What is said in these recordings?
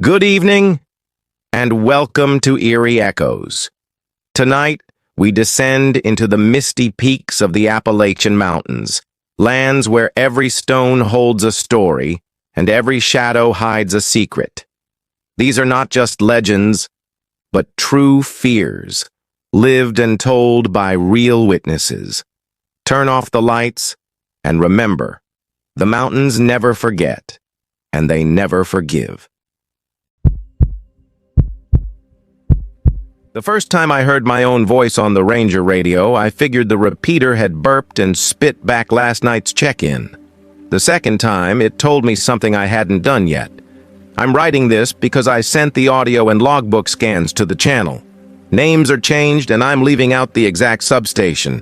Good evening, and welcome to Eerie Echoes. Tonight, we descend into the misty peaks of the Appalachian Mountains, lands where every stone holds a story and every shadow hides a secret. These are not just legends, but true fears, lived and told by real witnesses. Turn off the lights, and remember, the mountains never forget, and they never forgive. The first time I heard my own voice on the Ranger radio, I figured the repeater had burped and spit back last night's check-in. The second time, it told me something I hadn't done yet. I'm writing this because I sent the audio and logbook scans to the channel. Names are changed and I'm leaving out the exact substation.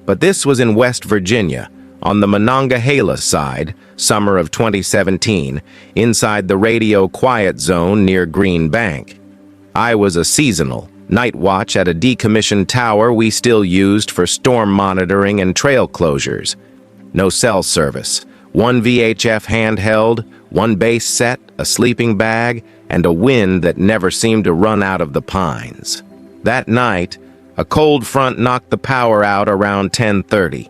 But this was in West Virginia, on the Monongahela side, summer of 2017, inside the radio quiet zone near Green Bank. I was a seasonal, night watch at a decommissioned tower we still used for storm monitoring and trail closures. No cell service, one VHF handheld, one base set, a sleeping bag, and a wind that never seemed to run out of the pines. That night, a cold front knocked the power out around 10:30.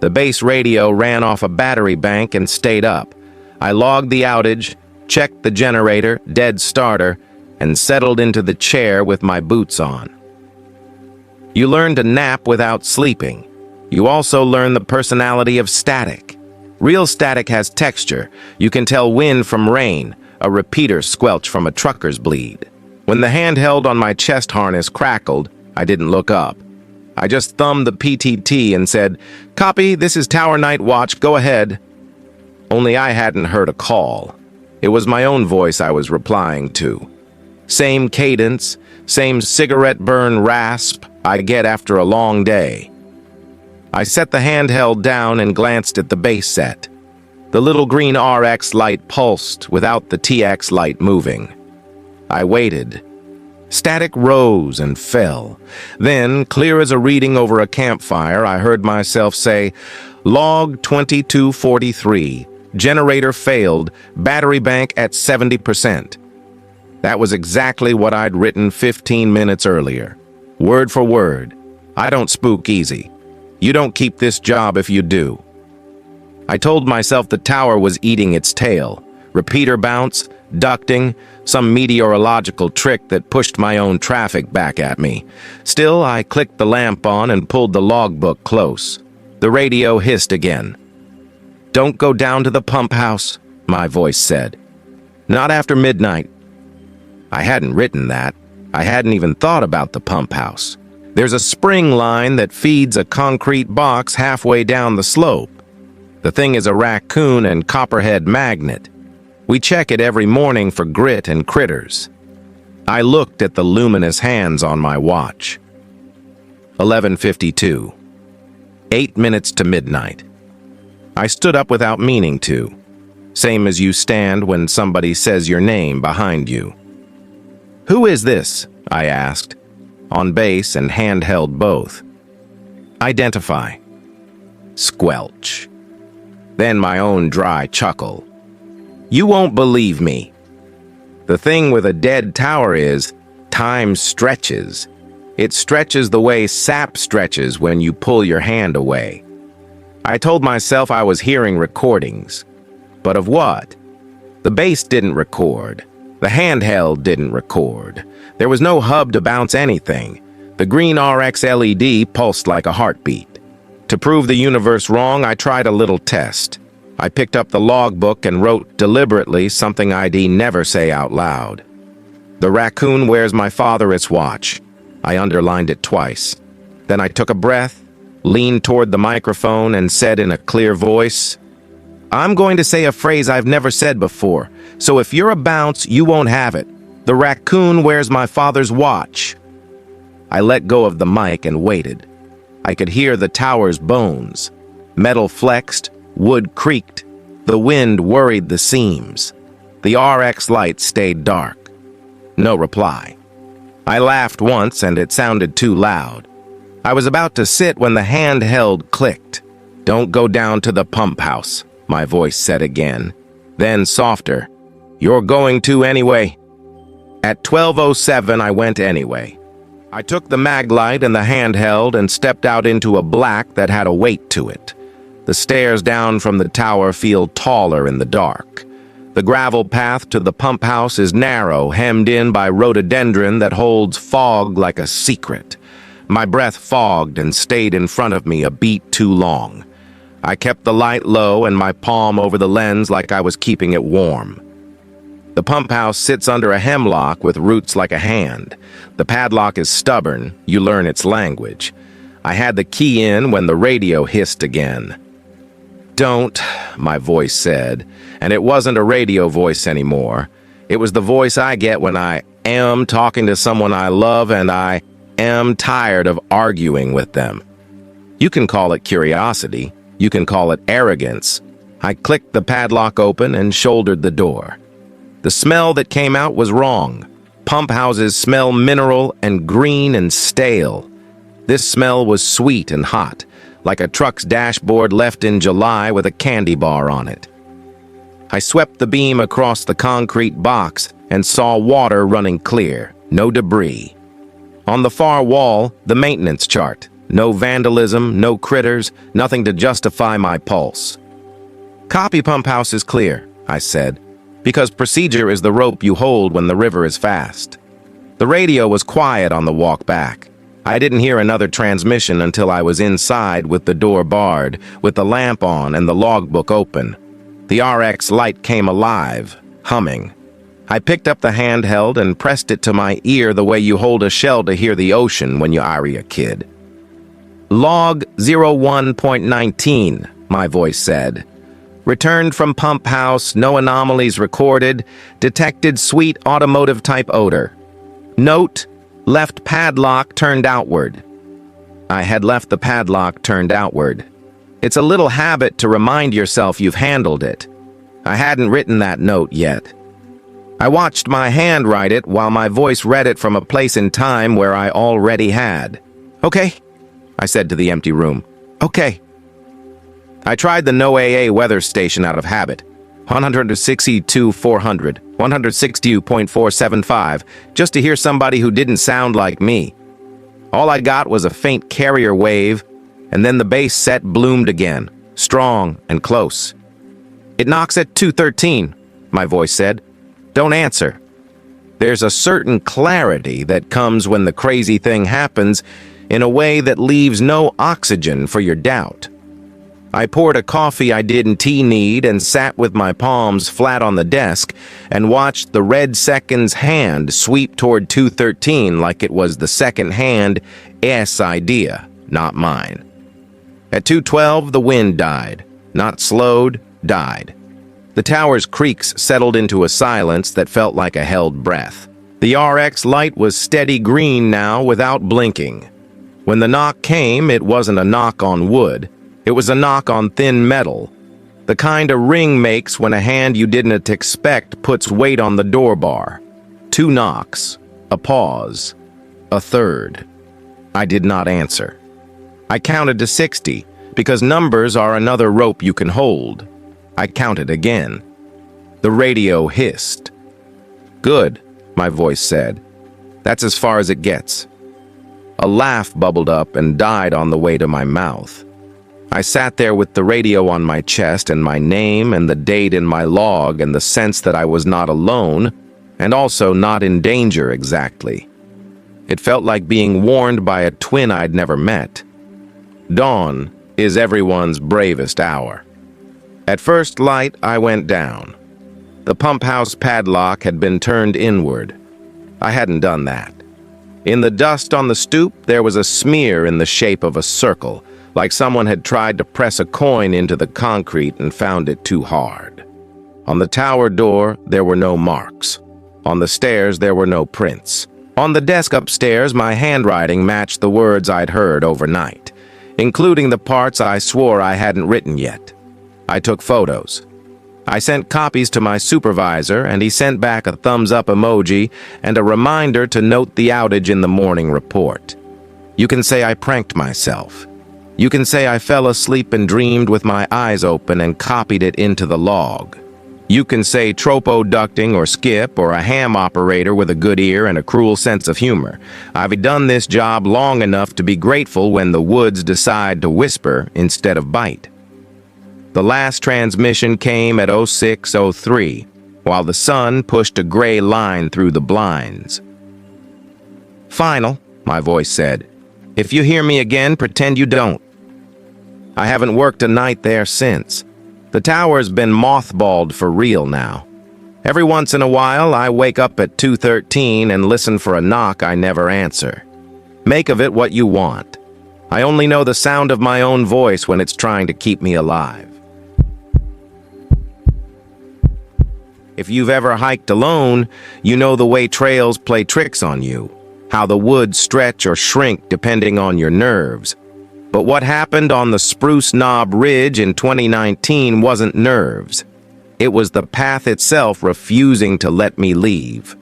The base radio ran off a battery bank and stayed up. I logged the outage, checked the generator, dead starter, and settled into the chair with my boots on. You learn to nap without sleeping. You also learn the personality of static. Real static has texture. You can tell wind from rain, a repeater squelch from a trucker's bleed. When the handheld on my chest harness crackled, I didn't look up. I just thumbed the PTT and said, "Copy, this is Tower Night Watch, go ahead." Only I hadn't heard a call. It was my own voice I was replying to. Same cadence, same cigarette burn rasp I get after a long day. I set the handheld down and glanced at the base set. The little green RX light pulsed without the TX light moving. I waited. Static rose and fell. Then, clear as a reading over a campfire, I heard myself say, "Log 2243, generator failed, battery bank at 70%. That was exactly what I'd written 15 minutes earlier. Word for word. I don't spook easy. You don't keep this job if you do. I told myself the tower was eating its tail. Repeater bounce, ducting, some meteorological trick that pushed my own traffic back at me. Still, I clicked the lamp on and pulled the logbook close. The radio hissed again. "Don't go down to the pump house," my voice said. "Not after midnight." I hadn't written that. I hadn't even thought about the pump house. There's a spring line that feeds a concrete box halfway down the slope. The thing is a raccoon and copperhead magnet. We check it every morning for grit and critters. I looked at the luminous hands on my watch. 11:52. 8 minutes to midnight. I stood up without meaning to. Same as you stand when somebody says your name behind you. "Who is this?" I asked, on base and handheld both. "Identify." Squelch. Then my own dry chuckle. "You won't believe me. The thing with a dead tower is, time stretches. It stretches the way sap stretches when you pull your hand away." I told myself I was hearing recordings. But of what? The base didn't record. The handheld didn't record. There was no hub to bounce anything. The green RX LED pulsed like a heartbeat. To prove the universe wrong, I tried a little test. I picked up the logbook and wrote deliberately something I'd never say out loud. "The raccoon wears my father its watch." I underlined it twice. Then I took a breath, leaned toward the microphone, and said in a clear voice, "I'm going to say a phrase I've never said before, so if you're a bounce, you won't have it. The raccoon wears my father's watch." I let go of the mic and waited. I could hear the tower's bones. Metal flexed, wood creaked. The wind worried the seams. The RX light stayed dark. No reply. I laughed once and it sounded too loud. I was about to sit when the handheld clicked. "Don't go down to the pump house," my voice said again. Then softer, You're going to anyway. At 12:07, I went anyway. I took the mag light and the handheld and stepped out into a black that had a weight to it. The stairs down from the tower feel taller in the dark. The gravel path to the pump house is narrow, hemmed in by rhododendron that holds fog like a secret. My breath fogged and stayed in front of me a beat too long. I kept the light low and my palm over the lens like I was keeping it warm. The pump house sits under a hemlock with roots like a hand. The padlock is stubborn. You learn its language. I had the key in when the radio hissed again. "Don't," my voice said, and it wasn't a radio voice anymore. It was the voice I get when I am talking to someone I love and I am tired of arguing with them. You can call it curiosity. You can call it arrogance. I clicked the padlock open and shouldered the door. The smell that came out was wrong. Pump houses smell mineral and green and stale. This smell was sweet and hot, like a truck's dashboard left in July with a candy bar on it. I swept the beam across the concrete box and saw water running clear, no debris. On the far wall, the maintenance chart. No vandalism, no critters, nothing to justify my pulse. "Copy, pump house is clear," I said, because procedure is the rope you hold when the river is fast. The radio was quiet on the walk back. I didn't hear another transmission until I was inside with the door barred, with the lamp on and the logbook open. The RX light came alive, humming. I picked up the handheld and pressed it to my ear the way you hold a shell to hear the ocean when you Eerie a kid. "Log 01.19, my voice said. "Returned from pump house, no anomalies recorded, detected sweet automotive-type odor. Note, left padlock turned outward." I had left the padlock turned outward. It's a little habit to remind yourself you've handled it. I hadn't written that note yet. I watched my hand write it while my voice read it from a place in time where I already had. "Okay," I said to the empty room. "Okay." I tried the no AA weather station out of habit. 162.400, 162.475, just to hear somebody who didn't sound like me. All I got was a faint carrier wave, and then the bass set bloomed again, strong and close. "It knocks at 213, my voice said. "Don't answer." There's a certain clarity that comes when the crazy thing happens in a way that leaves no oxygen for your doubt. I poured a coffee I didn't need and sat with my palms flat on the desk and watched the red second's hand sweep toward 213 like it was the second hand idea, not mine. At 212, the wind died. Not slowed, died. The tower's creaks settled into a silence that felt like a held breath. The RX light was steady green now without blinking. When the knock came, it wasn't a knock on wood. It was a knock on thin metal. The kind a ring makes when a hand you didn't expect puts weight on the door bar. 2 knocks, a pause, a third. I did not answer. I counted to 60, because numbers are another rope you can hold. I counted again. The radio hissed. "Good," my voice said. "That's as far as it gets." A laugh bubbled up and died on the way to my mouth. I sat there with the radio on my chest and my name and the date in my log and the sense that I was not alone and also not in danger exactly. It felt like being warned by a twin I'd never met. Dawn is everyone's bravest hour. At first light, I went down. The pump house padlock had been turned inward. I hadn't done that. In the dust on the stoop, there was a smear in the shape of a circle, like someone had tried to press a coin into the concrete and found it too hard. On the tower door, there were no marks. On the stairs, there were no prints. On the desk upstairs, my handwriting matched the words I'd heard overnight, including the parts I swore I hadn't written yet. I took photos. I sent copies to my supervisor, and he sent back a thumbs-up emoji and a reminder to note the outage in the morning report. You can say I pranked myself. You can say I fell asleep and dreamed with my eyes open and copied it into the log. You can say tropoducting or skip or a ham operator with a good ear and a cruel sense of humor. I've done this job long enough to be grateful when the woods decide to whisper instead of bite. The last transmission came at 06:03, while the sun pushed a gray line through the blinds. "Final," my voice said. "If you hear me again, pretend you don't." I haven't worked a night there since. The tower's been mothballed for real now. Every once in a while, I wake up at 2:13 and listen for a knock I never answer. Make of it what you want. I only know the sound of my own voice when it's trying to keep me alive. If you've ever hiked alone, you know the way trails play tricks on you, how the woods stretch or shrink depending on your nerves. But what happened on the Spruce Knob Ridge in 2019 wasn't nerves. It was the path itself refusing to let me leave.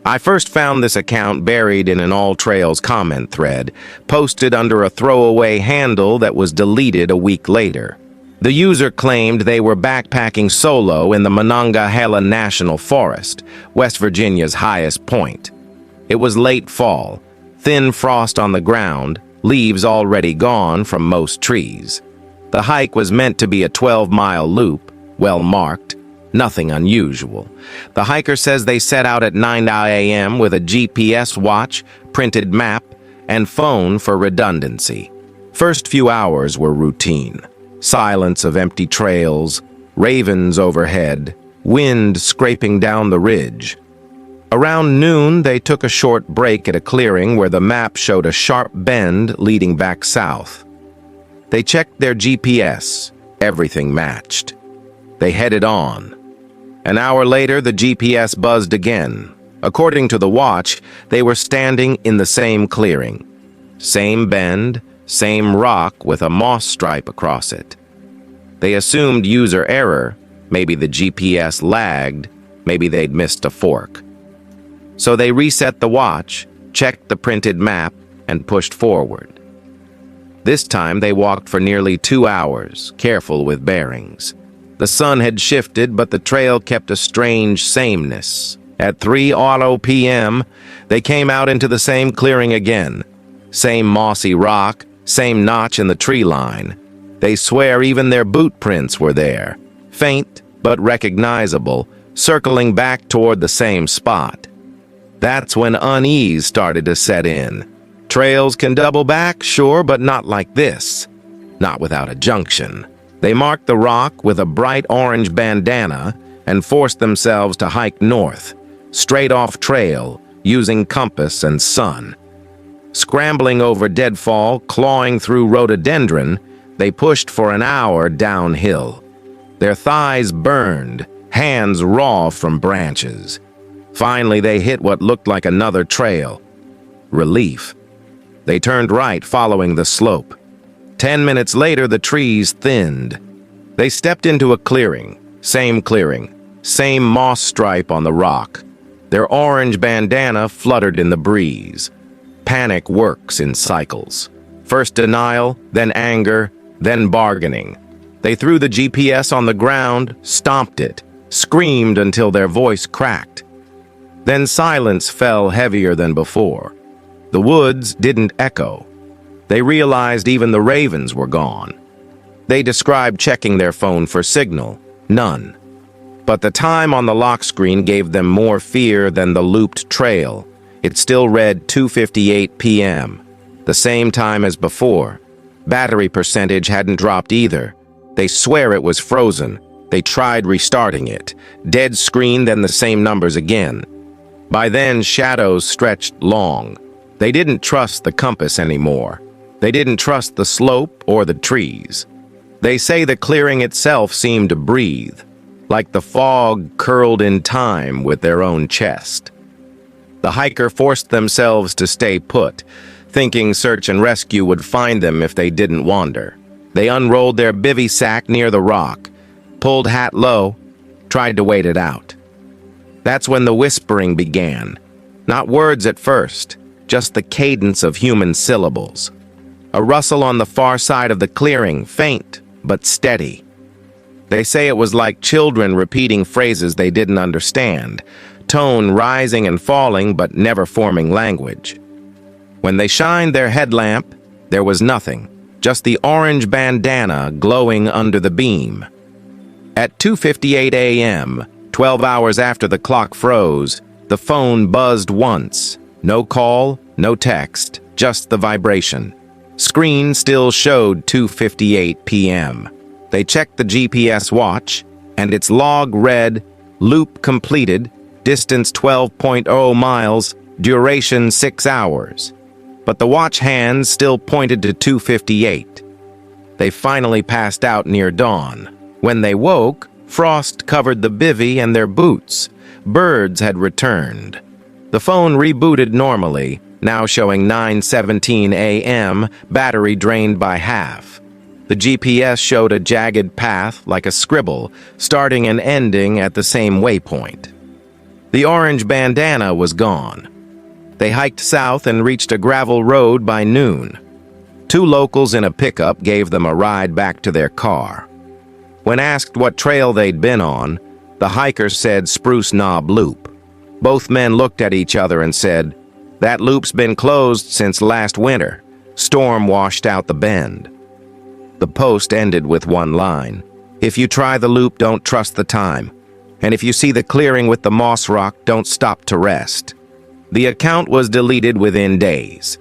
I first found this account buried in an All Trails comment thread, posted under a throwaway handle that was deleted a week later. The user claimed they were backpacking solo in the Monongahela National Forest, West Virginia's highest point. It was late fall, thin frost on the ground, leaves already gone from most trees. The hike was meant to be a 12-mile loop, well marked, nothing unusual. The hiker says they set out at 9 a.m. with a GPS watch, printed map, and phone for redundancy. First few hours were routine. Silence of empty trails, ravens overhead, wind scraping down the ridge. Around noon, they took a short break at a clearing where the map showed a sharp bend leading back south. They checked their GPS. Everything matched. They headed on. An hour later, the GPS buzzed again. According to the watch, they were standing in the same clearing. Same bend, same rock with a moss stripe across it. They assumed user error. Maybe the GPS lagged. Maybe they'd missed a fork. So they reset the watch, checked the printed map, and pushed forward. This time they walked for nearly 2 hours, careful with bearings. The sun had shifted, but the trail kept a strange sameness. At 3:00 p.m., they came out into the same clearing again. Same mossy rock, same notch in the tree line. They swear even their boot prints were there, faint but recognizable, circling back toward the same spot. That's when unease started to set in. Trails can double back, sure, but not like this. Not without a junction. They marked the rock with a bright orange bandana and forced themselves to hike north, straight off trail, using compass and sun. Scrambling over deadfall, clawing through rhododendron, they pushed for an hour downhill. Their thighs burned, hands raw from branches. Finally, they hit what looked like another trail. Relief. They turned right, following the slope. 10 minutes later, the trees thinned. They stepped into a clearing, same moss stripe on the rock. Their orange bandana fluttered in the breeze. Panic works in cycles. First denial, then anger, then bargaining. They threw the GPS on the ground, stomped it, screamed until their voice cracked. Then silence fell heavier than before. The woods didn't echo. They realized even the ravens were gone. They described checking their phone for signal. None. But the time on the lock screen gave them more fear than the looped trail. It still read 2:58 p.m., the same time as before. Battery percentage hadn't dropped either. They swear it was frozen. They tried restarting it. Dead screen, then the same numbers again. By then, shadows stretched long. They didn't trust the compass anymore. They didn't trust the slope or the trees. They say the clearing itself seemed to breathe, like the fog curled in time with their own chest. The hiker forced themselves to stay put, thinking search and rescue would find them if they didn't wander. They unrolled their bivy sack near the rock, pulled hat low, tried to wait it out. That's when the whispering began. Not words at first, just the cadence of human syllables. A rustle on the far side of the clearing, faint but steady. They say it was like children repeating phrases they didn't understand, tone rising and falling but never forming language. When they shined their headlamp, there was nothing, just the orange bandana glowing under the beam. At 2:58 a.m., 12 hours after the clock froze, the phone buzzed once. No call, no text, just the vibration. Screen still showed 2:58 p.m. They checked the GPS watch, and its log read, loop completed, distance 12.0 miles, duration 6 hours. But the watch hands still pointed to 2:58. They finally passed out near dawn. When they woke, frost covered the bivvy and their boots. Birds had returned. The phone rebooted normally, now showing 9:17 a.m., battery drained by half. The GPS showed a jagged path like a scribble, starting and ending at the same waypoint. The orange bandana was gone. They hiked south and reached a gravel road by noon. 2 locals in a pickup gave them a ride back to their car. When asked what trail they'd been on, the hikers said Spruce Knob Loop. Both men looked at each other and said, "That loop's been closed since last winter. Storm washed out the bend." The post ended with one line: "If you try the loop, don't trust the time. And if you see the clearing with the moss rock, don't stop to rest." The account was deleted within days.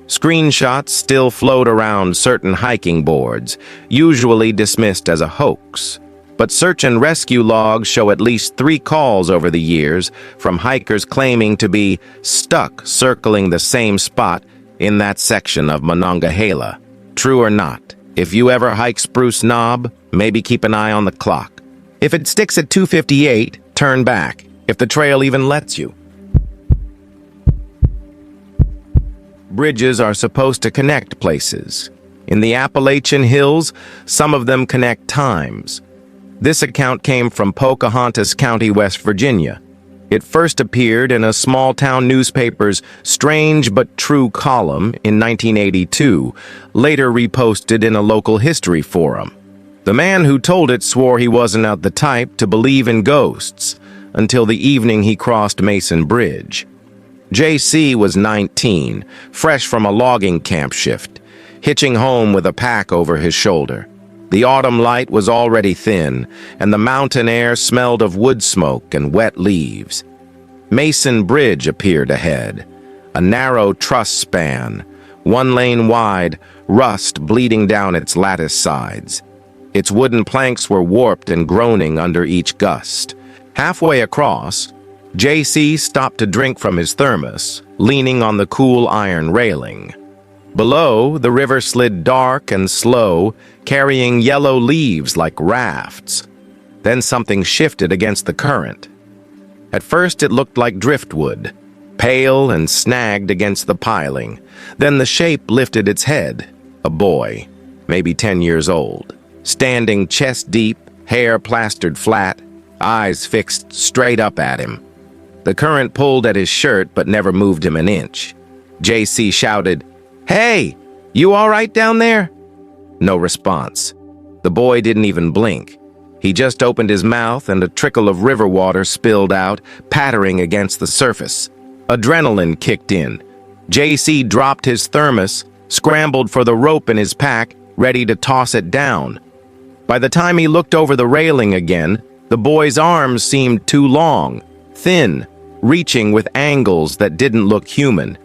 Screenshots still float around certain hiking boards, usually dismissed as a hoax. But search and rescue logs show at least 3 calls over the years from hikers claiming to be stuck circling the same spot in that section of Monongahela. True or not, if you ever hike Spruce Knob, maybe keep an eye on the clock. If it sticks at 2:58, turn back, if the trail even lets you. Bridges are supposed to connect places. In the Appalachian Hills, some of them connect times. This account came from Pocahontas County, West Virginia. It first appeared in a small-town newspaper's Strange But True column in 1982, later reposted in a local history forum. The man who told it swore he wasn't the type to believe in ghosts until the evening he crossed Mason Bridge. JC was 19, fresh from a logging camp shift, hitching home with a pack over his shoulder. The autumn light was already thin, and the mountain air smelled of wood smoke and wet leaves. Mason Bridge appeared ahead, a narrow truss span, 1 lane wide, rust bleeding down its lattice sides. Its wooden planks were warped and groaning under each gust. Halfway across, JC stopped to drink from his thermos, leaning on the cool iron railing. Below, the river slid dark and slow, carrying yellow leaves like rafts. Then something shifted against the current. At first it looked like driftwood, pale and snagged against the piling. Then the shape lifted its head, a boy, maybe 10 years old, standing chest deep, hair plastered flat, eyes fixed straight up at him. The current pulled at his shirt but never moved him an inch. JC shouted, "Hey, you all right down there?" No response. The boy didn't even blink. He just opened his mouth and a trickle of river water spilled out, pattering against the surface. Adrenaline kicked in. JC dropped his thermos, scrambled for the rope in his pack, ready to toss it down. By the time he looked over the railing again, the boy's arms seemed too long, thin, reaching with angles that didn't look human.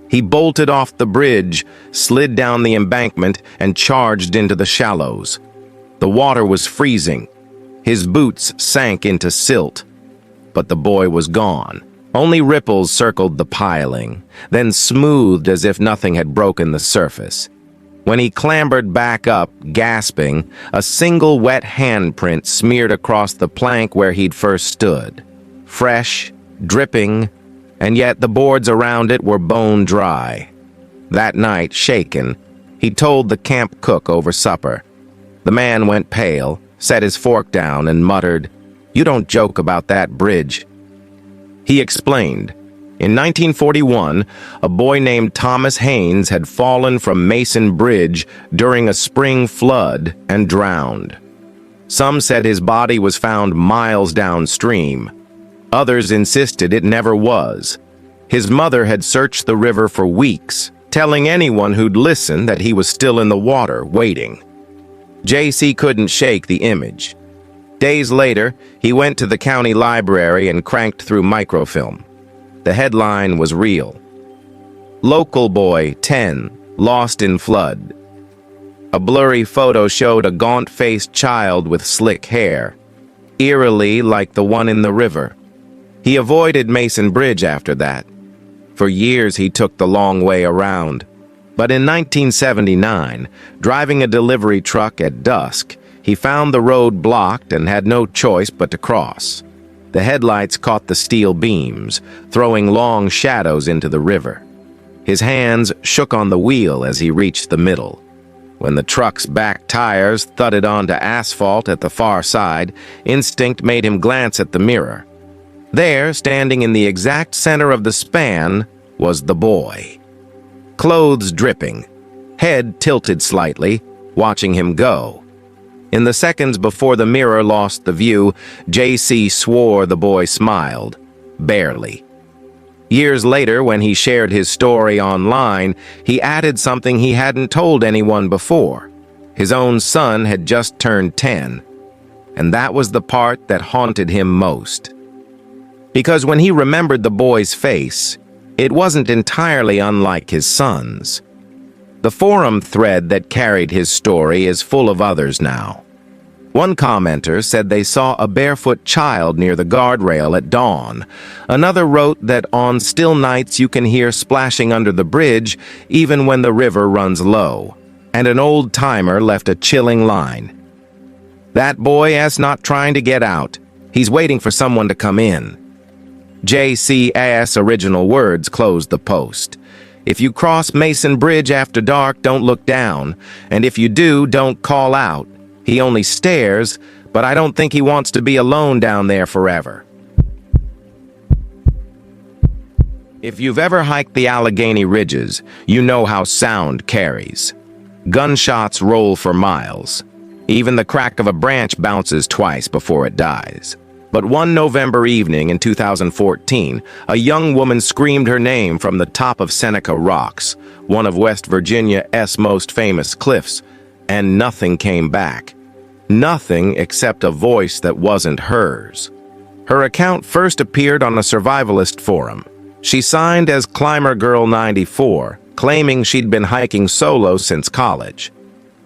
He bolted off the bridge, slid down the embankment, and charged into the shallows. The water was freezing. His boots sank into silt. But the boy was gone. Only ripples circled the piling, then smoothed as if nothing had broken the surface. When he clambered back up, gasping, a single wet handprint smeared across the plank where he'd first stood. Fresh, dripping, and yet the boards around it were bone dry. That night, shaken, he told the camp cook over supper. The man went pale, set his fork down, and muttered, "You don't joke about that bridge." He explained, in 1941, a boy named Thomas Haynes had fallen from Mason Bridge during a spring flood and drowned. Some said his body was found miles downstream. Others insisted it never was. His mother had searched the river for weeks, telling anyone who'd listen that he was still in the water, waiting. JC couldn't shake the image. Days later, he went to the county library and cranked through microfilm. The headline was real. Local boy, 10, lost in flood. A blurry photo showed a gaunt-faced child with slick hair, eerily like the one in the river. He avoided Mason Bridge after that. For years he took the long way around. But in 1979, driving a delivery truck at dusk, he found the road blocked and had no choice but to cross. The headlights caught the steel beams, throwing long shadows into the river. His hands shook on the wheel as he reached the middle. When the truck's back tires thudded onto asphalt at the far side, instinct made him glance at the mirror. There, standing in the exact center of the span, was the boy. Clothes dripping, head tilted slightly, watching him go. In the seconds before the mirror lost the view, JC swore the boy smiled, barely. Years later, when he shared his story online, he added something he hadn't told anyone before. His own son had just turned 10, and that was the part that haunted him most. Because when he remembered the boy's face, it wasn't entirely unlike his son's. The forum thread that carried his story is full of others now. One commenter said they saw a barefoot child near the guardrail at dawn. Another wrote that on still nights you can hear splashing under the bridge even when the river runs low. And an old-timer left a chilling line. "That boy is not trying to get out. He's waiting for someone to come in." JC's original words closed the post. "If you cross Mason Bridge after dark, don't look down. And if you do, don't call out. He only stares, but I don't think he wants to be alone down there forever." If you've ever hiked the Allegheny Ridges, you know how sound carries. Gunshots roll for miles. Even the crack of a branch bounces twice before it dies. But one November evening in 2014, a young woman screamed her name from the top of Seneca Rocks, one of West Virginia's most famous cliffs, and nothing came back. Nothing except a voice that wasn't hers. Her account first appeared on a survivalist forum. She signed as Climber Girl 94, claiming she'd been hiking solo since college.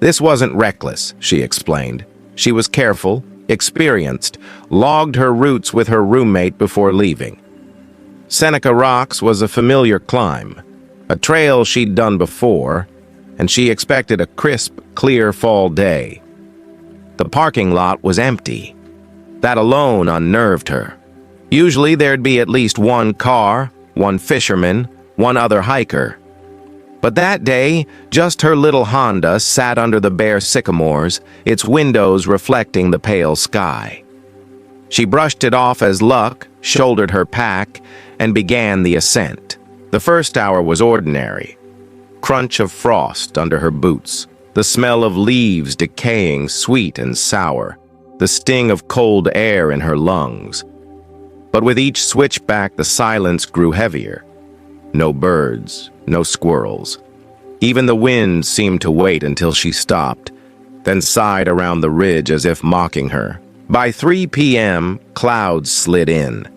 This wasn't reckless, she explained. She was careful, experienced, logged her routes with her roommate before leaving. Seneca Rocks was a familiar climb, a trail she'd done before, and she expected a crisp, clear fall day. The parking lot was empty. That alone unnerved her. Usually there'd be at least one car, one fisherman, one other hiker. But that day, just her little Honda sat under the bare sycamores, its windows reflecting the pale sky. She brushed it off as luck, shouldered her pack, and began the ascent. The first hour was ordinary. Crunch of frost under her boots, the smell of leaves decaying sweet and sour, the sting of cold air in her lungs. But with each switchback, the silence grew heavier. No birds, no squirrels. Even the wind seemed to wait until she stopped, then sighed around the ridge as if mocking her. By 3 p.m., clouds slid in.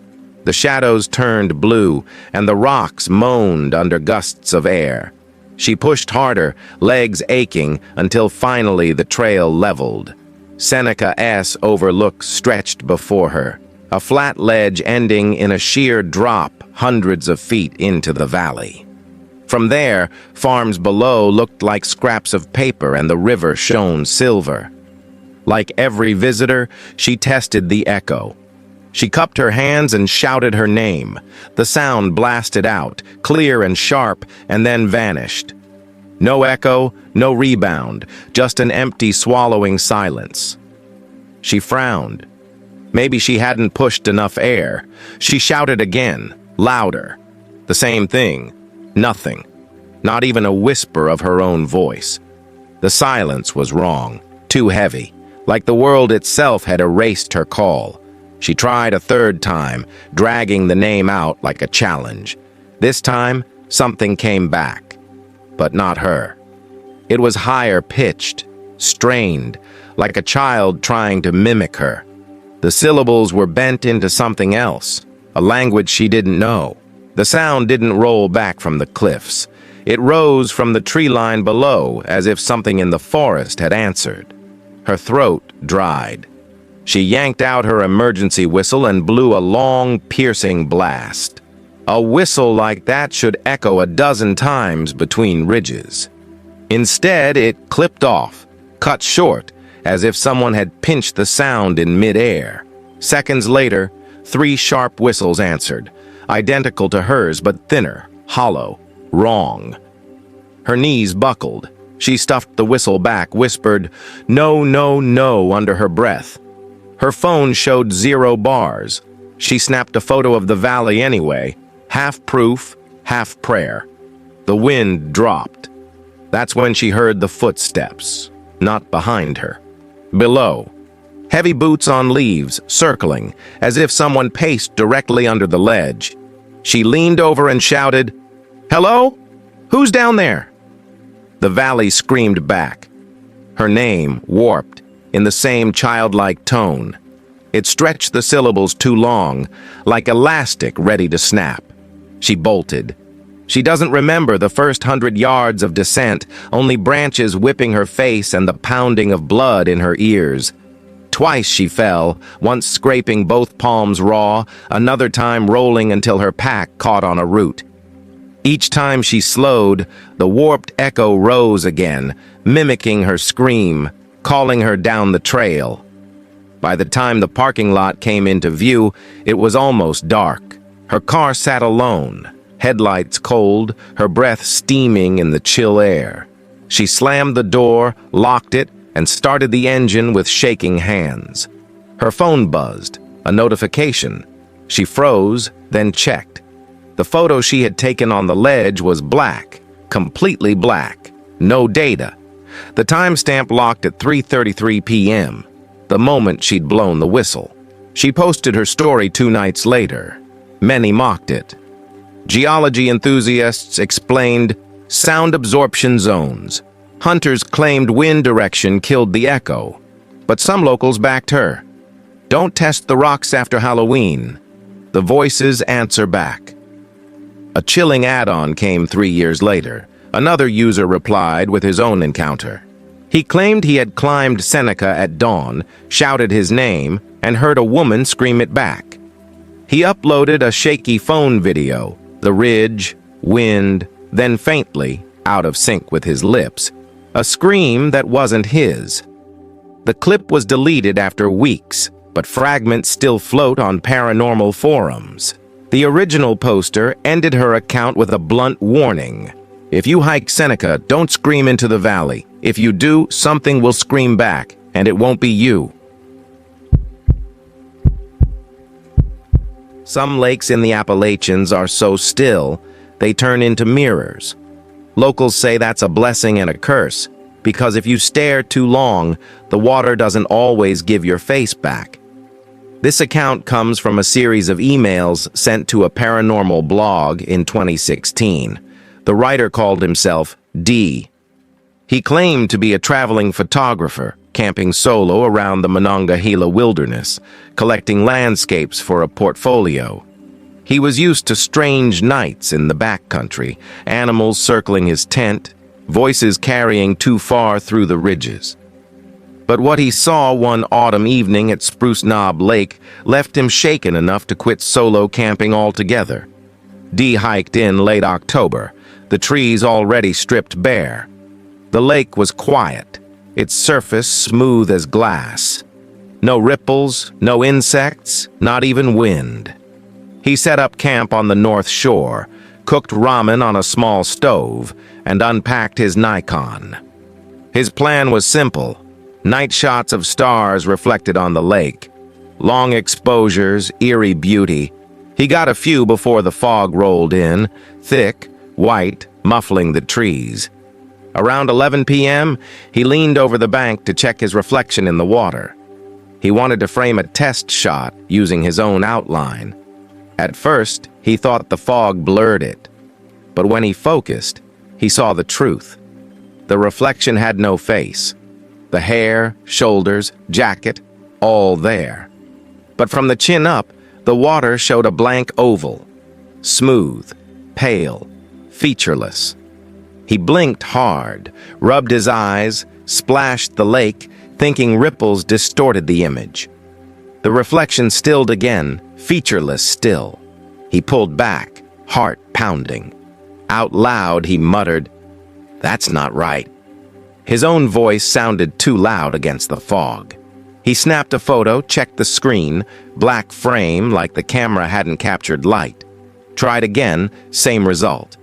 The shadows turned blue, and the rocks moaned under gusts of air. She pushed harder, legs aching, until finally the trail leveled. Seneca's overlook stretched before her, a flat ledge ending in a sheer drop hundreds of feet into the valley. From there, farms below looked like scraps of paper and the river shone silver. Like every visitor, she tested the echo. She cupped her hands and shouted her name. The sound blasted out, clear and sharp, and then vanished. No echo, no rebound, just an empty, swallowing silence. She frowned. Maybe she hadn't pushed enough air. She shouted again, louder. The same thing. Nothing. Not even a whisper of her own voice. The silence was wrong, too heavy, like the world itself had erased her call. She tried a third time, dragging the name out like a challenge. This time, something came back, but not her. It was higher pitched, strained, like a child trying to mimic her. The syllables were bent into something else, a language she didn't know. The sound didn't roll back from the cliffs. It rose from the tree line below, as if something in the forest had answered. Her throat dried. She yanked out her emergency whistle and blew a long, piercing blast. A whistle like that should echo a dozen times between ridges. Instead, it clipped off, cut short, as if someone had pinched the sound in midair. Seconds later, 3 sharp whistles answered, identical to hers but thinner, hollow, wrong. Her knees buckled. She stuffed the whistle back, whispered, "No, no, no," under her breath. Her phone showed 0 bars. She snapped a photo of the valley anyway, half proof, half prayer. The wind dropped. That's when she heard the footsteps, not behind her. Below, heavy boots on leaves, circling, as if someone paced directly under the ledge. She leaned over and shouted, "Hello? Who's down there?" The valley screamed back. Her name, warped, in the same childlike tone. It stretched the syllables too long, like elastic ready to snap. She bolted. She doesn't remember the first 100 yards of descent, only branches whipping her face and the pounding of blood in her ears. Twice she fell, once scraping both palms raw, another time rolling until her pack caught on a root. Each time she slowed, the warped echo rose again, mimicking her scream, calling her down the trail. By the time the parking lot came into view, it was almost dark. Her car sat alone, headlights cold, her breath steaming in the chill air. She slammed the door, locked it, and started the engine with shaking hands. Her phone buzzed, a notification. She froze, then checked. The photo she had taken on the ledge was black, completely black, no data. The timestamp locked at 3:33 p.m., the moment she'd blown the whistle. She posted her story 2 nights later. Many mocked it. Geology enthusiasts explained sound absorption zones. Hunters claimed wind direction killed the echo, but some locals backed her. Don't test the rocks after Halloween. The voices answer back. A chilling add-on came 3 years later. Another user replied with his own encounter. He claimed he had climbed Seneca at dawn, shouted his name, and heard a woman scream it back. He uploaded a shaky phone video, the ridge, wind, then faintly, out of sync with his lips, a scream that wasn't his. The clip was deleted after weeks, but fragments still float on paranormal forums. The original poster ended her account with a blunt warning. If you hike Seneca, don't scream into the valley. If you do, something will scream back, and it won't be you. Some lakes in the Appalachians are so still, they turn into mirrors. Locals say that's a blessing and a curse, because if you stare too long, the water doesn't always give your face back. This account comes from a series of emails sent to a paranormal blog in 2016. The writer called himself D. He claimed to be a traveling photographer, camping solo around the Monongahela wilderness, collecting landscapes for a portfolio. He was used to strange nights in the backcountry, animals circling his tent, voices carrying too far through the ridges. But what he saw one autumn evening at Spruce Knob Lake left him shaken enough to quit solo camping altogether. D hiked in late October, the trees already stripped bare. The lake was quiet, its surface smooth as glass. No ripples, no insects, not even wind. He set up camp on the north shore, cooked ramen on a small stove, and unpacked his Nikon. His plan was simple. Night shots of stars reflected on the lake. Long exposures, eerie beauty. He got a few before the fog rolled in, thick, white, muffling the trees. Around 11 p.m., he leaned over the bank to check his reflection in the water. He wanted to frame a test shot using his own outline. At first, he thought the fog blurred it. But when he focused, he saw the truth. The reflection had no face. The hair, shoulders, jacket, all there. But from the chin up, the water showed a blank oval. Smooth, pale, featureless. He blinked hard, rubbed his eyes, splashed the lake, thinking ripples distorted the image. The reflection stilled again, featureless still. He pulled back, heart pounding. Out loud, he muttered, "That's not right." His own voice sounded too loud against the fog. He snapped a photo, checked the screen, black frame like the camera hadn't captured light. Tried again, same result.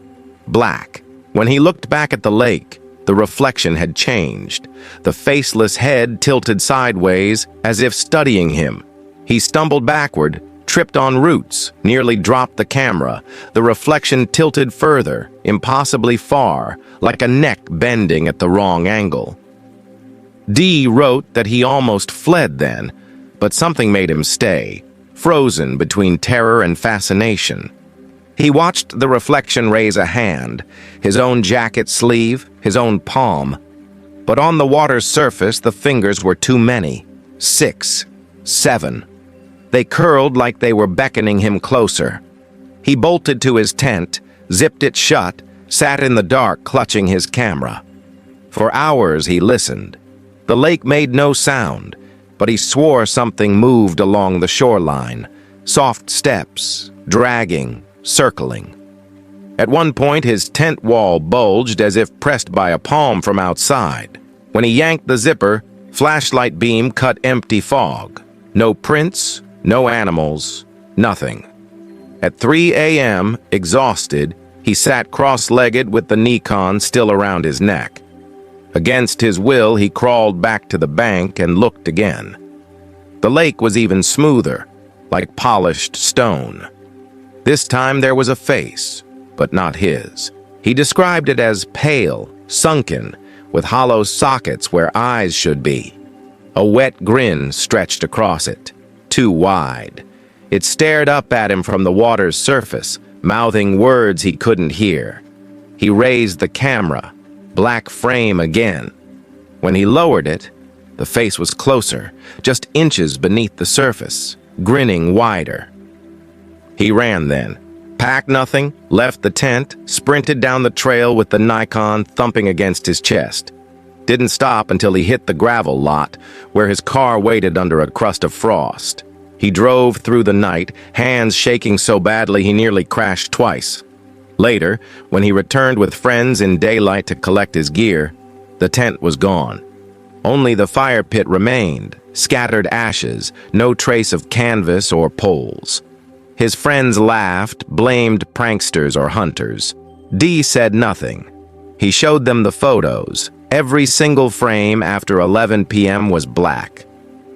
Black. When he looked back at the lake, the reflection had changed. The faceless head tilted sideways, as if studying him. He stumbled backward, tripped on roots, nearly dropped the camera. The reflection tilted further, impossibly far, like a neck bending at the wrong angle. D wrote that he almost fled then, but something made him stay, frozen between terror and fascination. He watched the reflection raise a hand, his own jacket sleeve, his own palm. But on the water's surface, the fingers were too many. 6, 7. They curled like they were beckoning him closer. He bolted to his tent, zipped it shut, sat in the dark clutching his camera. For hours he listened. The lake made no sound, but he swore something moved along the shoreline. Soft steps, dragging, circling. At one point, his tent wall bulged as if pressed by a palm from outside. When he yanked the zipper, flashlight beam cut empty fog. No prints, no animals, nothing. At 3 a.m., exhausted, he sat cross-legged with the Nikon still around his neck. Against his will, he crawled back to the bank and looked again. The lake was even smoother, like polished stone. This time there was a face, but not his. He described it as pale, sunken, with hollow sockets where eyes should be. A wet grin stretched across it, too wide. It stared up at him from the water's surface, mouthing words he couldn't hear. He raised the camera, black frame again. When he lowered it, the face was closer, just inches beneath the surface, grinning wider. He ran then, packed nothing, left the tent, sprinted down the trail with the Nikon thumping against his chest. Didn't stop until he hit the gravel lot, where his car waited under a crust of frost. He drove through the night, hands shaking so badly he nearly crashed twice. Later, when he returned with friends in daylight to collect his gear, the tent was gone. Only the fire pit remained, scattered ashes, no trace of canvas or poles. His friends laughed, blamed pranksters or hunters. D said nothing. He showed them the photos. Every single frame after 11 p.m. was black.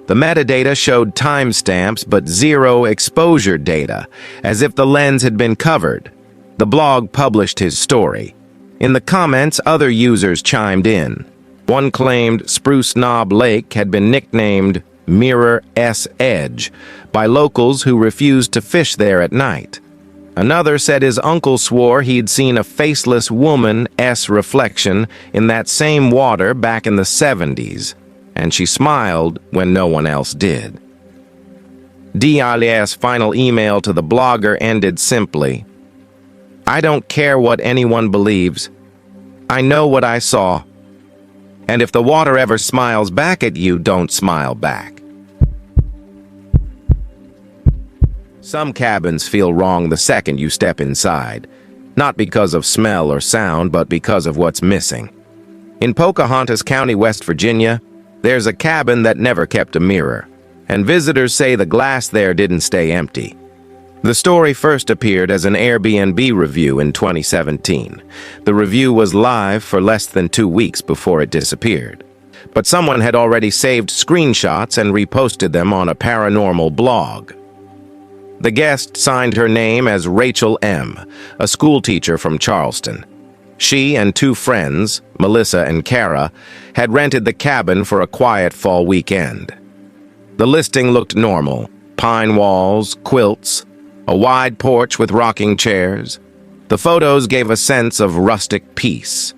The metadata showed timestamps but zero exposure data, as if the lens had been covered. The blog published his story. In the comments, other users chimed in. One claimed Spruce Knob Lake had been nicknamed Mirror S Edge by locals who refused to fish there at night. Another said his uncle swore he'd seen a faceless woman S reflection in that same water back in the 70s, and she smiled when no one else did. D'Alia's final email to the blogger ended simply, "I don't care what anyone believes. I know what I saw. And if the water ever smiles back at you, don't smile back." Some cabins feel wrong the second you step inside, not because of smell or sound, but because of what's missing. In Pocahontas County, West Virginia, there's a cabin that never kept a mirror, and visitors say the glass there didn't stay empty. The story first appeared as an Airbnb review in 2017. The review was live for less than 2 weeks before it disappeared. But someone had already saved screenshots and reposted them on a paranormal blog. The guest signed her name as Rachel M., a schoolteacher from Charleston. She and two friends, Melissa and Kara, had rented the cabin for a quiet fall weekend. The listing looked normal: pine walls, quilts, a wide porch with rocking chairs. The photos gave a sense of rustic peace.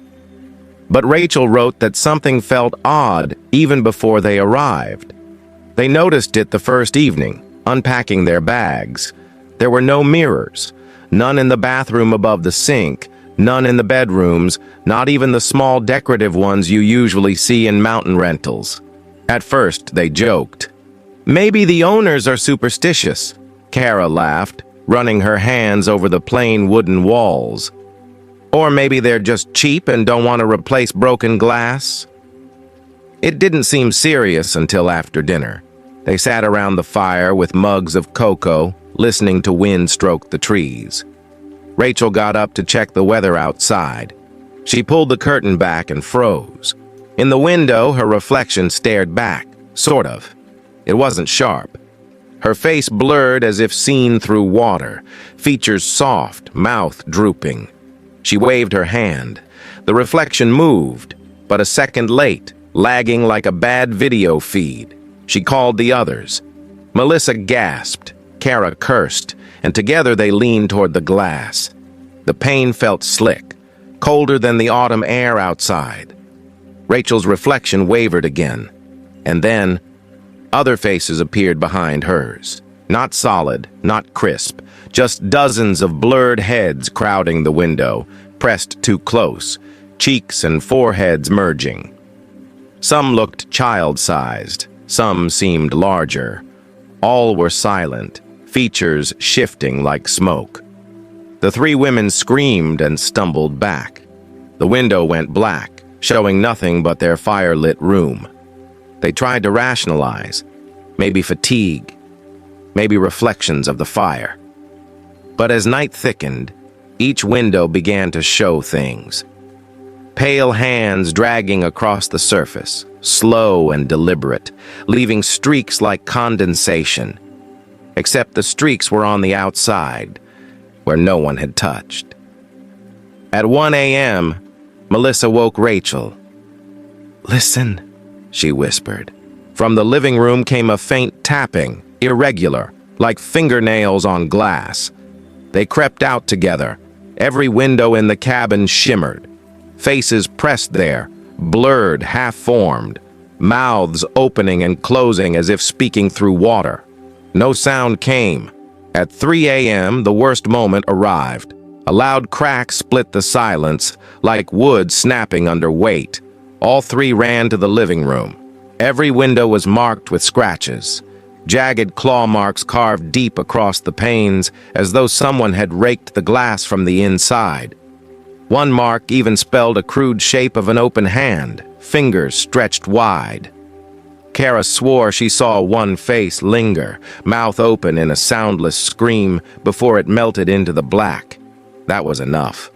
But Rachel wrote that something felt odd even before they arrived. They noticed it the first evening, unpacking their bags. There were no mirrors, none in the bathroom above the sink, none in the bedrooms, not even the small decorative ones you usually see in mountain rentals. At first, they joked. "Maybe the owners are superstitious," Kara laughed, running her hands over the plain wooden walls. "Or maybe they're just cheap and don't want to replace broken glass." It didn't seem serious until after dinner. They sat around the fire with mugs of cocoa, listening to wind stroke the trees. Rachel got up to check the weather outside. She pulled the curtain back and froze. In the window, her reflection stared back, sort of. It wasn't sharp. Her face blurred as if seen through water, features soft, mouth drooping. She waved her hand. The reflection moved, but a second late, lagging like a bad video feed. She called the others. Melissa gasped, Kara cursed, and together they leaned toward the glass. The pain felt slick, colder than the autumn air outside. Rachel's reflection wavered again, and then other faces appeared behind hers. Not solid, not crisp, just dozens of blurred heads crowding the window, pressed too close, cheeks and foreheads merging. Some looked child-sized, some seemed larger. All were silent, features shifting like smoke. The three women screamed and stumbled back. The window went black, showing nothing but their fire-lit room. They tried to rationalize, maybe fatigue, maybe reflections of the fire. But as night thickened, each window began to show things. Pale hands dragging across the surface, slow and deliberate, leaving streaks like condensation. Except the streaks were on the outside, where no one had touched. At 1 a.m., Melissa woke Rachel. "Listen," she whispered. From the living room came a faint tapping, irregular, like fingernails on glass. They crept out together. Every window in the cabin shimmered. Faces pressed there, blurred, half-formed, mouths opening and closing as if speaking through water. No sound came. At 3 a.m., the worst moment arrived. A loud crack split the silence, like wood snapping under weight. All three ran to the living room. Every window was marked with scratches. Jagged claw marks carved deep across the panes, as though someone had raked the glass from the inside. One mark even spelled a crude shape of an open hand, fingers stretched wide. Kara swore she saw one face linger, mouth open in a soundless scream before it melted into the black. That was enough.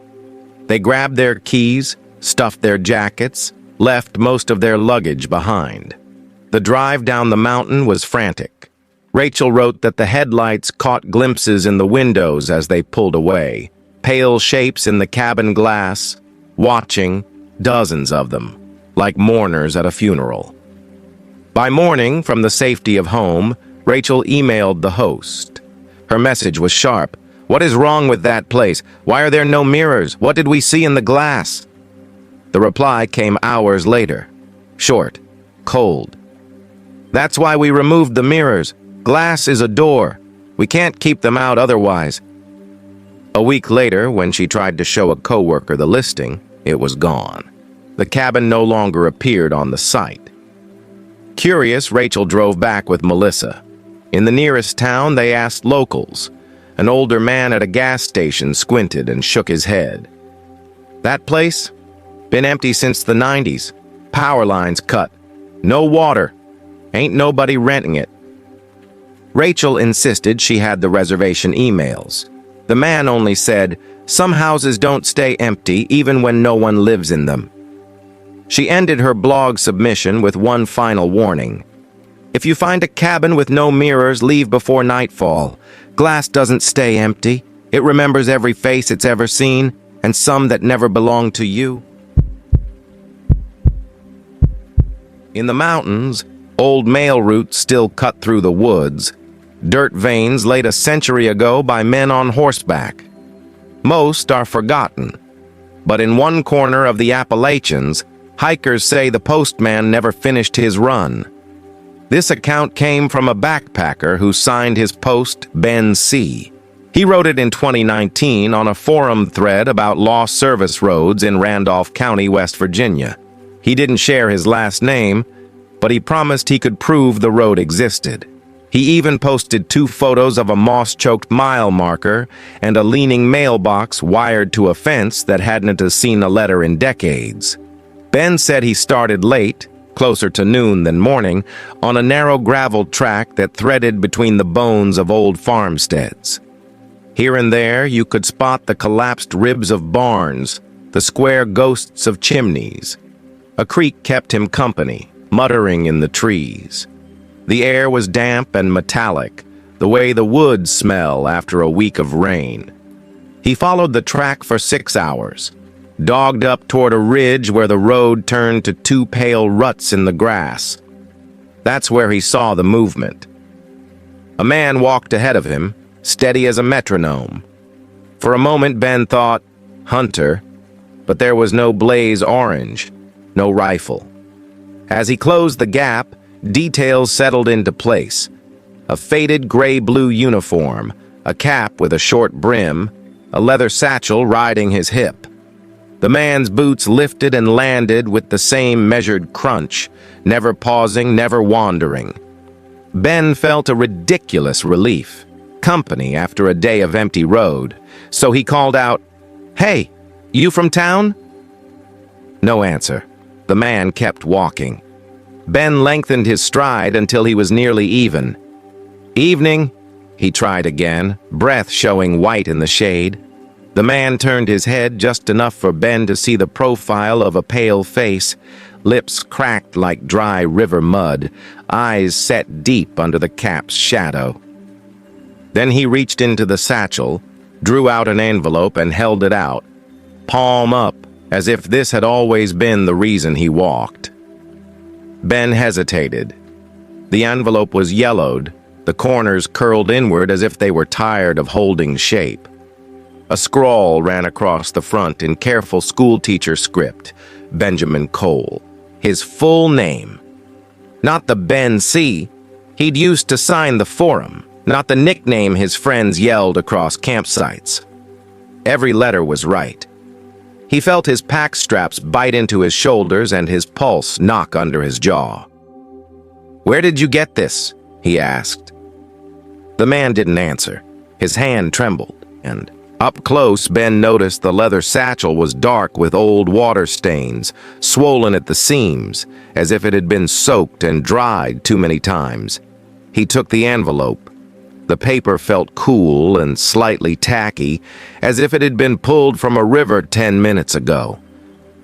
They grabbed their keys, stuffed their jackets, left most of their luggage behind. The drive down the mountain was frantic. Rachel wrote that the headlights caught glimpses in the windows as they pulled away, pale shapes in the cabin glass, watching, dozens of them, like mourners at a funeral. By morning, from the safety of home, Rachel emailed the host. Her message was sharp. "What is wrong with that place? Why are there no mirrors? What did we see in the glass?" The reply came hours later. Short, cold. "That's why we removed the mirrors. Glass is a door. We can't keep them out otherwise." A week later, when she tried to show a coworker the listing, it was gone. The cabin no longer appeared on the site. Curious, Rachel drove back with Melissa. In the nearest town, they asked locals. An older man at a gas station squinted and shook his head. "That place? Been empty since the 90s. Power lines cut. No water. Ain't nobody renting it." Rachel insisted she had the reservation emails. The man only said, "Some houses don't stay empty even when no one lives in them." She ended her blog submission with one final warning. "If you find a cabin with no mirrors, leave before nightfall. Glass doesn't stay empty. It remembers every face it's ever seen, and some that never belonged to you. In the mountains, old mail routes still cut through the woods, dirt veins laid a century ago by men on horseback. Most are forgotten, but in one corner of the Appalachians, hikers say the postman never finished his run. This account came from a backpacker who signed his post Ben C. He wrote it in 2019 on a forum thread about lost service roads in Randolph County, West Virginia. He didn't share his last name, but he promised he could prove the road existed. He even posted 2 photos of a moss-choked mile marker and a leaning mailbox wired to a fence that hadn't seen a letter in decades. Ben said he started late, closer to noon than morning, on a narrow gravel track that threaded between the bones of old farmsteads. Here and there, you could spot the collapsed ribs of barns, the square ghosts of chimneys. A creek kept him company, muttering in the trees. The air was damp and metallic, the way the woods smell after a week of rain. He followed the track for 6 hours, dogged up toward a ridge where the road turned to 2 pale ruts in the grass. That's where he saw the movement. A man walked ahead of him, steady as a metronome. For a moment, Ben thought, hunter, but there was no blaze orange, no rifle. As he closed the gap, details settled into place. A faded gray-blue uniform, a cap with a short brim, a leather satchel riding his hip. The man's boots lifted and landed with the same measured crunch, never pausing, never wandering. Ben felt a ridiculous relief, company after a day of empty road, so he called out, "Hey, you from town?" No answer. The man kept walking. Ben lengthened his stride until he was nearly even. "Evening," he tried again, breath showing white in the shade. The man turned his head just enough for Ben to see the profile of a pale face, lips cracked like dry river mud, eyes set deep under the cap's shadow. Then he reached into the satchel, drew out an envelope and held it out, palm up, as if this had always been the reason he walked. Ben hesitated. The envelope was yellowed, the corners curled inward as if they were tired of holding shape. A scrawl ran across the front in careful schoolteacher script, Benjamin Cole, his full name. Not the Ben C. he'd used to sign the forum, not the nickname his friends yelled across campsites. Every letter was right. He felt his pack straps bite into his shoulders and his pulse knock under his jaw. "Where did you get this?" he asked. The man didn't answer. His hand trembled, and up close, Ben noticed the leather satchel was dark with old water stains, swollen at the seams, as if it had been soaked and dried too many times. He took the envelope. The paper felt cool and slightly tacky, as if it had been pulled from a river 10 minutes ago.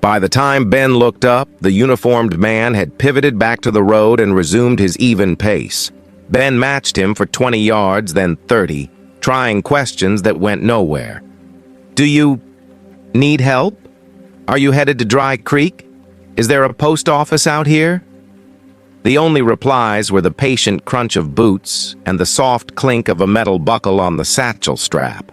By the time Ben looked up, the uniformed man had pivoted back to the road and resumed his even pace. Ben matched him for 20 yards, then 30, trying questions that went nowhere. "Do you need help? Are you headed to Dry Creek? Is there a post office out here?" The only replies were the patient crunch of boots and the soft clink of a metal buckle on the satchel strap.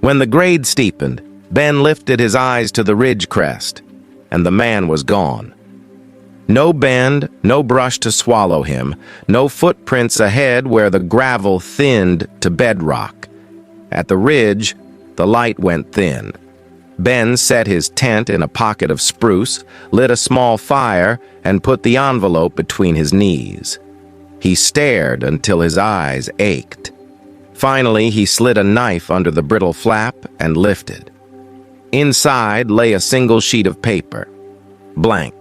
When the grade steepened, Ben lifted his eyes to the ridge crest, and the man was gone. No bend, no brush to swallow him, no footprints ahead where the gravel thinned to bedrock. At the ridge, the light went thin. Ben set his tent in a pocket of spruce, lit a small fire, and put the envelope between his knees. He stared until his eyes ached. Finally, he slid a knife under the brittle flap and lifted. Inside lay a single sheet of paper, blank.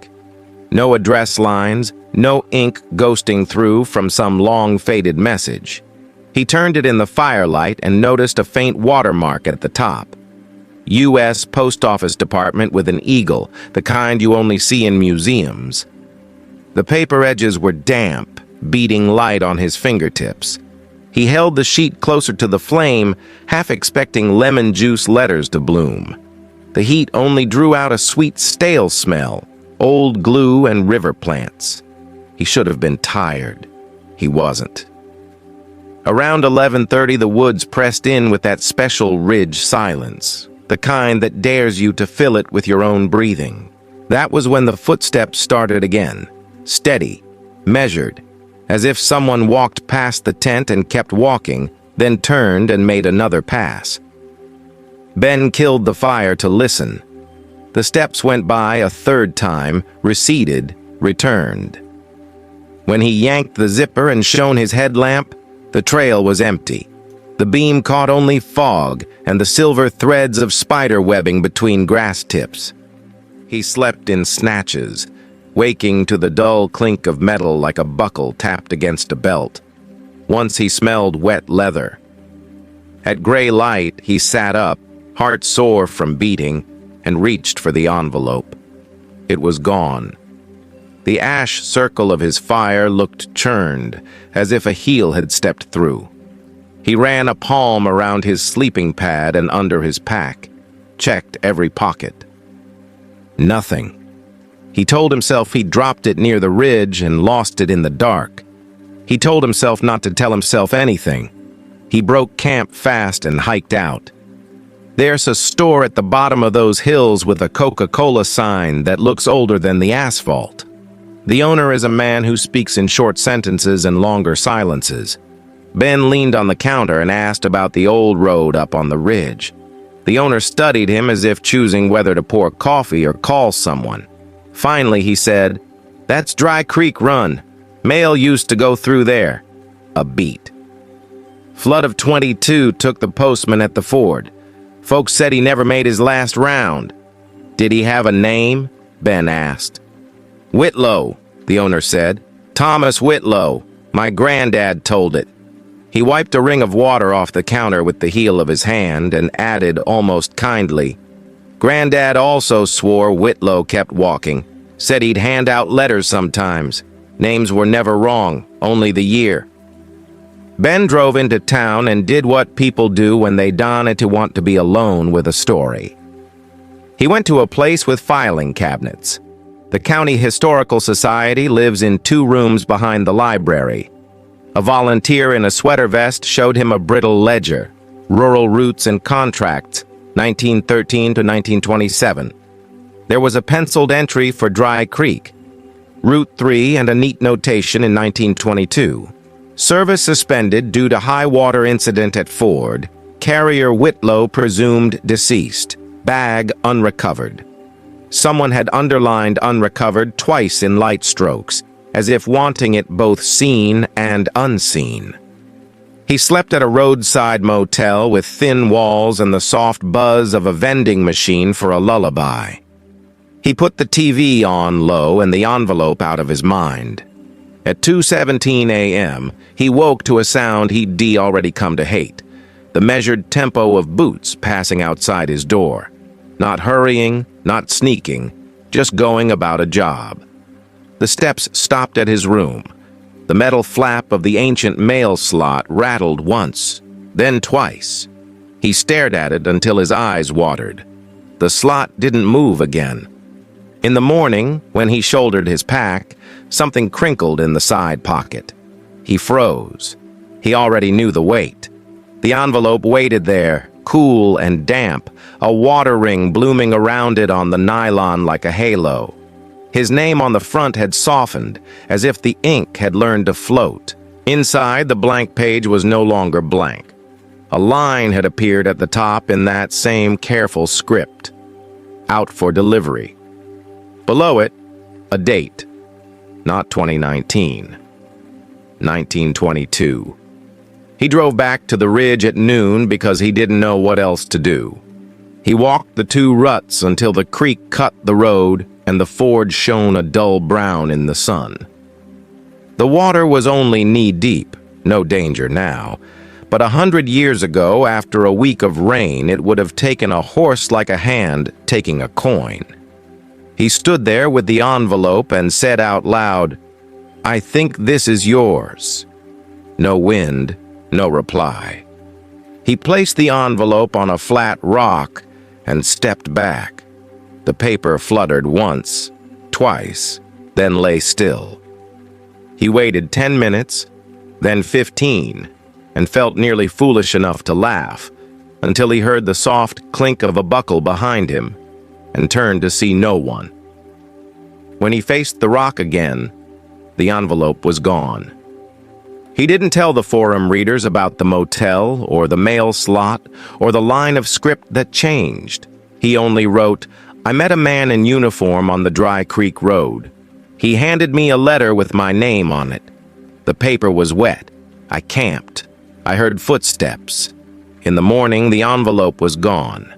No address lines, no ink ghosting through from some long-faded message. He turned it in the firelight and noticed a faint watermark at the top. U.S. Post Office Department with an eagle, the kind you only see in museums. The paper edges were damp, beating light on his fingertips. He held the sheet closer to the flame, half expecting lemon juice letters to bloom. The heat only drew out a sweet stale smell, old glue and river plants. He should have been tired. He wasn't. Around 11:30, the woods pressed in with that special ridge silence, the kind that dares you to fill it with your own breathing. That was when the footsteps started again, steady, measured, as if someone walked past the tent and kept walking, then turned and made another pass. Ben killed the fire to listen. The steps went by a third time, receded, returned. When he yanked the zipper and shone his headlamp, the trail was empty. The beam caught only fog and the silver threads of spider webbing between grass tips. He slept in snatches, waking to the dull clink of metal like a buckle tapped against a belt. Once he smelled wet leather. At gray light, he sat up, heart sore from beating, and reached for the envelope. It was gone. The ash circle of his fire looked churned, as if a heel had stepped through. He ran a palm around his sleeping pad and under his pack, checked every pocket. Nothing. He told himself he'd dropped it near the ridge and lost it in the dark. He told himself not to tell himself anything. He broke camp fast and hiked out. There's a store at the bottom of those hills with a Coca-Cola sign that looks older than the asphalt. The owner is a man who speaks in short sentences and longer silences. Ben leaned on the counter and asked about the old road up on the ridge. The owner studied him as if choosing whether to pour coffee or call someone. Finally, he said, "That's Dry Creek Run. Mail used to go through there." A beat. Flood of 22 took the postman at the ford. Folks said he never made his last round. "Did he have a name?" Ben asked. "Whitlow," the owner said. "Thomas Whitlow. My granddad told it." He wiped a ring of water off the counter with the heel of his hand and added almost kindly, "Granddad also swore Whitlow kept walking. Said he'd hand out letters sometimes. Names were never wrong, only the year." Ben drove into town and did what people do when they dawn to want to be alone with a story. He went to a place with filing cabinets. The County Historical Society lives in 2 rooms behind the library. A volunteer in a sweater vest showed him a brittle ledger, Rural Routes and Contracts, 1913 to 1927. There was a penciled entry for Dry Creek, Route 3, and a neat notation in 1922. Service suspended due to high water incident at ford. Carrier Whitlow presumed deceased. Bag unrecovered. Someone had underlined unrecovered twice in light strokes, as if wanting it both seen and unseen. He slept at a roadside motel with thin walls and the soft buzz of a vending machine for a lullaby. He put the TV on low and the envelope out of his mind. At 2:17 a.m., he woke to a sound he'd already come to hate, the measured tempo of boots passing outside his door. Not hurrying, not sneaking, just going about a job. The steps stopped at his room. The metal flap of the ancient mail slot rattled once, then twice. He stared at it until his eyes watered. The slot didn't move again. In the morning, when he shouldered his pack, something crinkled in the side pocket. He froze. He already knew the weight. The envelope waited there, cool and damp, a water ring blooming around it on the nylon like a halo. His name on the front had softened, as if the ink had learned to float. Inside, the blank page was no longer blank. A line had appeared at the top in that same careful script. Out for delivery. Below it, a date. Not 2019. 1922. He drove back to the ridge at noon because he didn't know what else to do. He walked the 2 ruts until the creek cut the road and the ford shone a dull brown in the sun. The water was only knee-deep, no danger now, but 100 years ago, after a week of rain, it would have taken a horse like a hand taking a coin. He stood there with the envelope and said out loud, "I think this is yours." No wind, No reply. He placed the envelope on a flat rock and stepped back. The paper fluttered once, twice, then lay still. He waited 10 minutes, then 15, and felt nearly foolish enough to laugh, until he heard the soft clink of a buckle behind him and turned to see no one. When he faced the rock again, the envelope was gone. He didn't tell the forum readers about the motel or the mail slot or the line of script that changed. He only wrote, "I met a man in uniform on the Dry Creek Road. He handed me a letter with my name on it. The paper was wet. I camped. I heard footsteps. In the morning, the envelope was gone.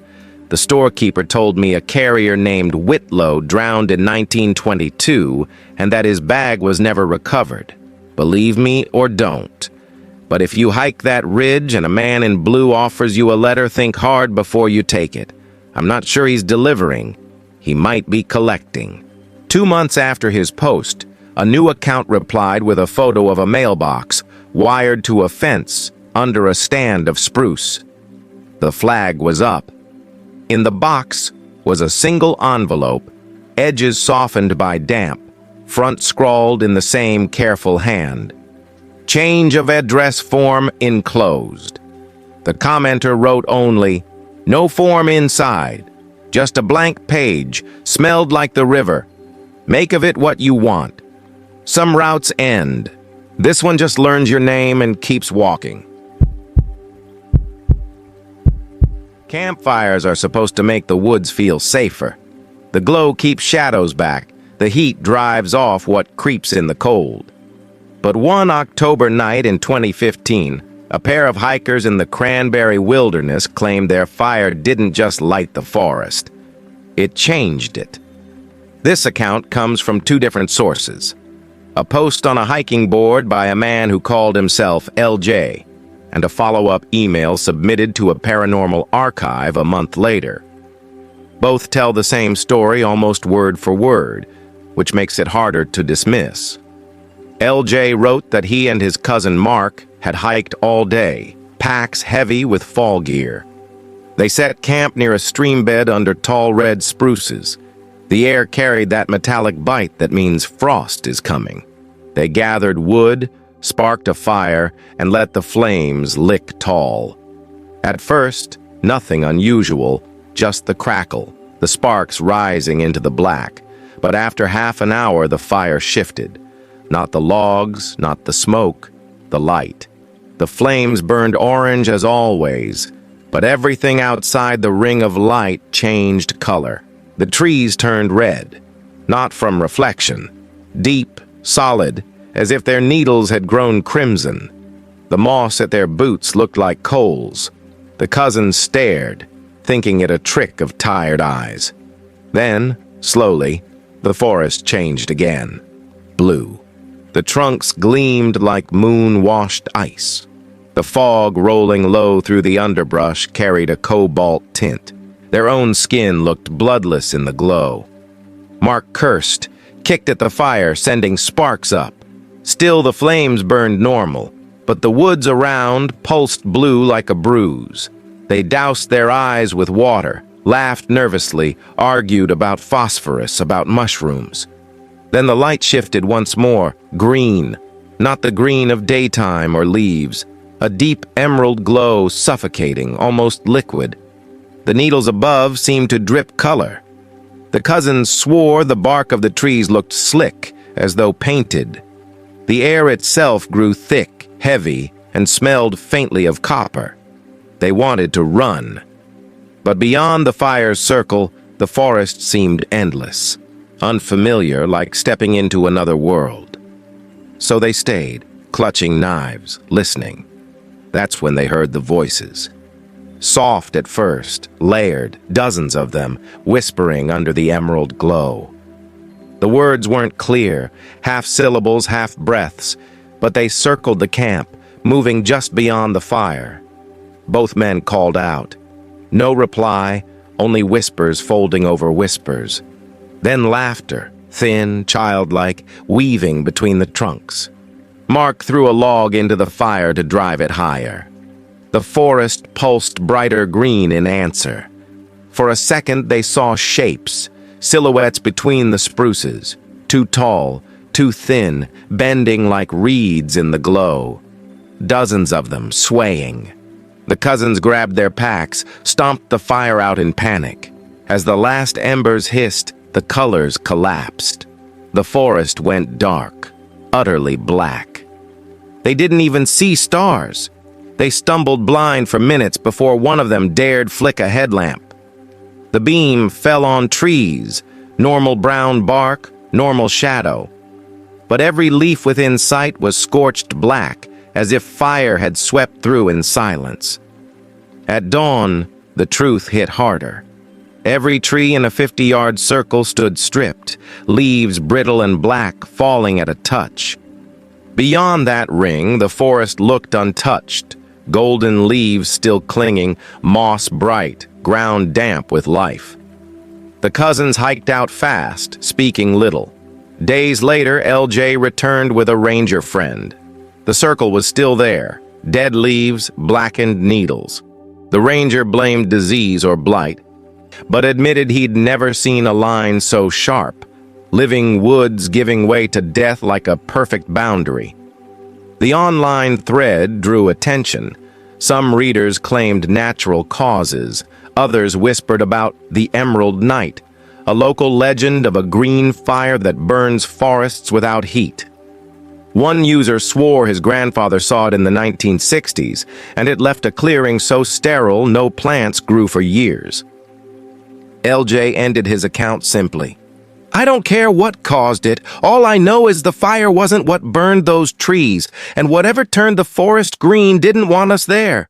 The storekeeper told me a carrier named Whitlow drowned in 1922 and that his bag was never recovered. Believe me or don't. But if you hike that ridge and a man in blue offers you a letter, think hard before you take it. I'm not sure he's delivering. He might be collecting." 2 months after his post, a new account replied with a photo of a mailbox wired to a fence under a stand of spruce. The flag was up. In the box was a single envelope, edges softened by damp, front scrawled in the same careful hand. "Change of address form enclosed." The commenter wrote only, "No form inside. Just a blank page, smelled like the river. Make of it what you want. Some routes end. This one just learns your name and keeps walking." Campfires are supposed to make the woods feel safer. The glow keeps shadows back. The heat drives off what creeps in the cold. But one October night in 2015, a pair of hikers in the Cranberry Wilderness claimed their fire didn't just light the forest. It changed it. This account comes from 2 different sources. A post on a hiking board by a man who called himself LJ, and a follow-up email submitted to a paranormal archive a month later. Both tell the same story almost word for word, which makes it harder to dismiss. LJ wrote that he and his cousin Mark had hiked all day, packs heavy with fall gear. They set camp near a stream bed under tall red spruces. The air carried that metallic bite that means frost is coming. They gathered wood, sparked a fire, and let the flames lick tall. At first, nothing unusual, just the crackle, the sparks rising into the black. But after half an hour, the fire shifted. Not the logs, not the smoke, the light. The flames burned orange as always, but everything outside the ring of light changed color. The trees turned red, not from reflection, deep, solid, as if their needles had grown crimson. The moss at their boots looked like coals. The cousins stared, thinking it a trick of tired eyes. Then, slowly, the forest changed again. Blue. The trunks gleamed like moon-washed ice. The fog rolling low through the underbrush carried a cobalt tint. Their own skin looked bloodless in the glow. Mark cursed, kicked at the fire, sending sparks up. Still the flames burned normal, but the woods around pulsed blue like a bruise. They doused their eyes with water, laughed nervously, argued about phosphorus, about mushrooms. Then the light shifted once more, green, not the green of daytime or leaves, a deep emerald glow suffocating, almost liquid. The needles above seemed to drip color. The cousins swore the bark of the trees looked slick, as though painted. The air itself grew thick, heavy, and smelled faintly of copper. They wanted to run. But beyond the fire's circle, the forest seemed endless, unfamiliar, like stepping into another world. So they stayed, clutching knives, listening. That's when they heard the voices. Soft at first, layered, dozens of them, whispering under the emerald glow. The words weren't clear, half syllables, half breaths, but they circled the camp, moving just beyond the fire. Both men called out. No reply, only whispers folding over whispers. Then laughter, thin, childlike, weaving between the trunks. Mark threw a log into the fire to drive it higher. The forest pulsed brighter green in answer. For a second, they saw shapes, silhouettes between the spruces, too tall, too thin, bending like reeds in the glow. Dozens of them, swaying. The cousins grabbed their packs, stomped the fire out in panic. As the last embers hissed, the colors collapsed. The forest went dark, utterly black. They didn't even see stars. They stumbled blind for minutes before one of them dared flick a headlamp. The beam fell on trees, normal brown bark, normal shadow. But every leaf within sight was scorched black, as if fire had swept through in silence. At dawn, the truth hit harder. Every tree in a 50-yard circle stood stripped, leaves brittle and black falling at a touch. Beyond that ring, the forest looked untouched, golden leaves still clinging, moss bright, ground damp with life. The cousins hiked out fast, speaking little. Days later, LJ returned with a ranger friend. The circle was still there, dead leaves, blackened needles. The ranger blamed disease or blight, but admitted he'd never seen a line so sharp, living woods giving way to death like a perfect boundary. The online thread drew attention. Some readers claimed natural causes. Others whispered about the Emerald Night, a local legend of a green fire that burns forests without heat. One user swore his grandfather saw it in the 1960s, and it left a clearing so sterile no plants grew for years. LJ ended his account simply. I don't care what caused it. All I know is the fire wasn't what burned those trees, and whatever turned the forest green didn't want us there.